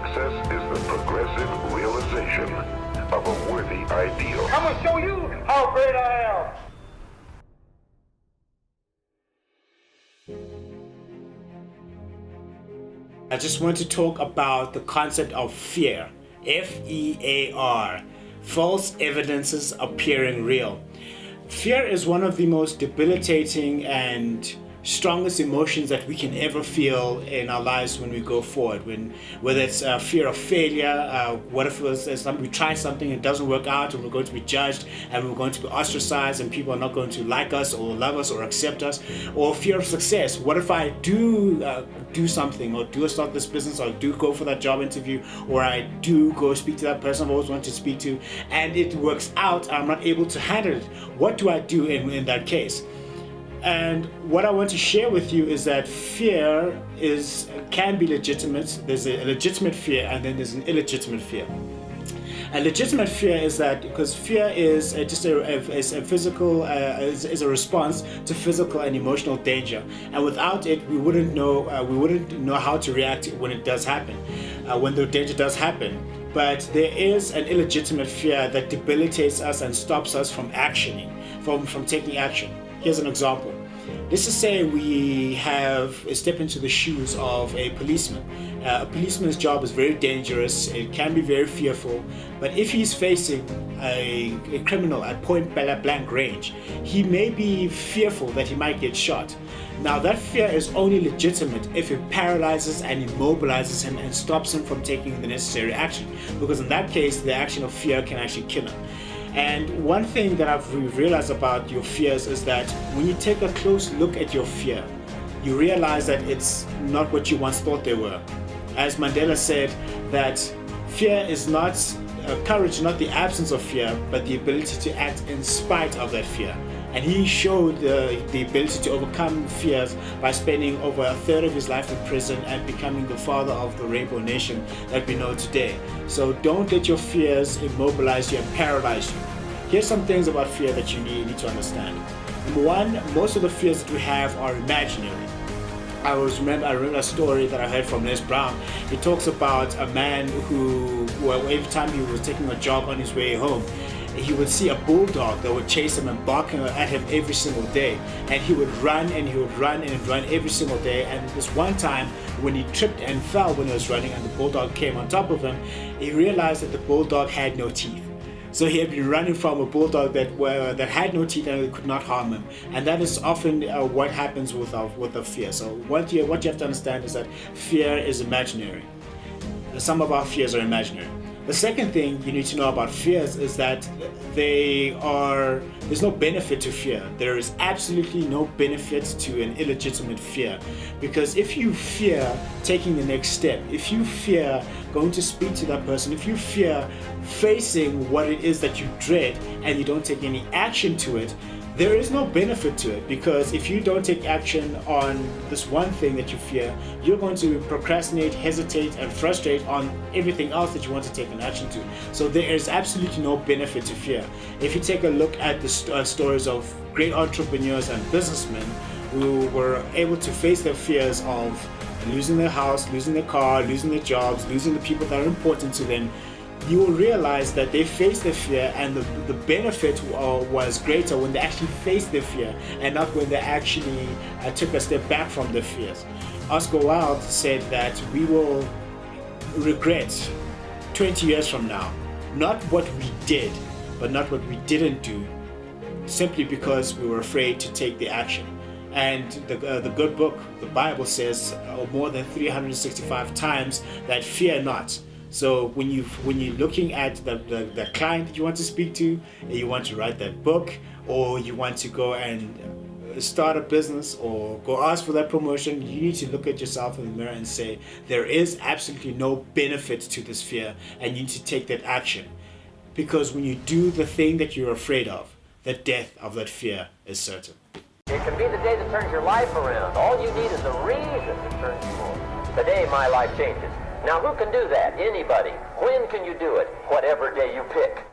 Success is the progressive realization of a worthy ideal. I'm going to show you how great I am. I just want to talk about the concept of fear. F-E-A-R. False evidences appearing real. Fear is one of the most debilitating and strongest emotions that we can ever feel in our lives when we go forward. Whether it's fear of failure, what if we try something and it doesn't work out, and we're going to be judged and we're going to be ostracized and people are not going to like us or love us or accept us, or fear of success. What if I do something, or do start this business, or do go for that job interview, or I do go speak to that person I've always wanted to speak to, and it works out, I'm not able to handle it. What do I do in that case? And what I want to share with you is that fear can be legitimate. There's a legitimate fear, and then there's an illegitimate fear. A legitimate fear is that because fear is just a physical, is a response to physical and emotional danger, and without it, we wouldn't know how to react when it does happen, when the danger does happen. But there is an illegitimate fear that debilitates us and stops us from from taking action. Here's an example. Let's just say we step into the shoes of a policeman. A policeman's job is very dangerous. It can be very fearful. But if he's facing a criminal at point blank range, he may be fearful that he might get shot. Now that fear is only legitimate if it paralyzes and immobilizes him and stops him from taking the necessary action. Because in that case, the action of fear can actually kill him. And one thing that I've realized about your fears is that when you take a close look at your fear, you realize that it's not what you once thought they were. As Mandela said, that fear is not courage, not the absence of fear, but the ability to act in spite of that fear. And he showed the ability to overcome fears by spending over a third of his life in prison and becoming the father of the Rainbow Nation that we know today. So don't let your fears immobilize you and paralyze you. Here's some things about fear that you need to understand. Number one, most of the fears that we have are imaginary. I remember a story that I heard from Les Brown. He talks about a man who, every time he was taking a jog on his way home, he would see a bulldog that would chase him and bark at him every single day. And he would run and he would run and run every single day. And this one time when he tripped and fell when he was running and the bulldog came on top of him, he realized that the bulldog had no teeth. So he had been running from a bulldog that had no teeth and could not harm him. And that is often what happens with the fear. So what you have to understand is that fear is imaginary. Some of our fears are imaginary. The second thing you need to know about fears is that there's no benefit to fear. There is absolutely no benefit to an illegitimate fear. Because if you fear taking the next step, if you fear going to speak to that person, if you fear facing what it is that you dread and you don't take any action to it, there is no benefit to it, because if you don't take action on this one thing that you fear, you're going to procrastinate, hesitate, and frustrate on everything else that you want to take an action to. So there is absolutely no benefit to fear. If you take a look at the stories of great entrepreneurs and businessmen who were able to face their fears of losing their house, losing their car, losing their jobs, losing the people that are important to them, you will realize that they faced their fear, and the benefit was greater when they actually faced their fear and not when they actually took a step back from their fears. Oscar Wilde said that we will regret 20 years from now, not what we did, but not what we didn't do, simply because we were afraid to take the action. And the good book, the Bible, says more than 365 times that fear not. So when you're looking at the client that you want to speak to, and you want to write that book, or you want to go and start a business or go ask for that promotion, you need to look at yourself in the mirror and say, there is absolutely no benefit to this fear, and you need to take that action. Because when you do the thing that you're afraid of, the death of that fear is certain. It can be the day that turns your life around. All you need is a reason to turn you on. Today my life changes. Now who can do that? Anybody. When can you do it? Whatever day you pick.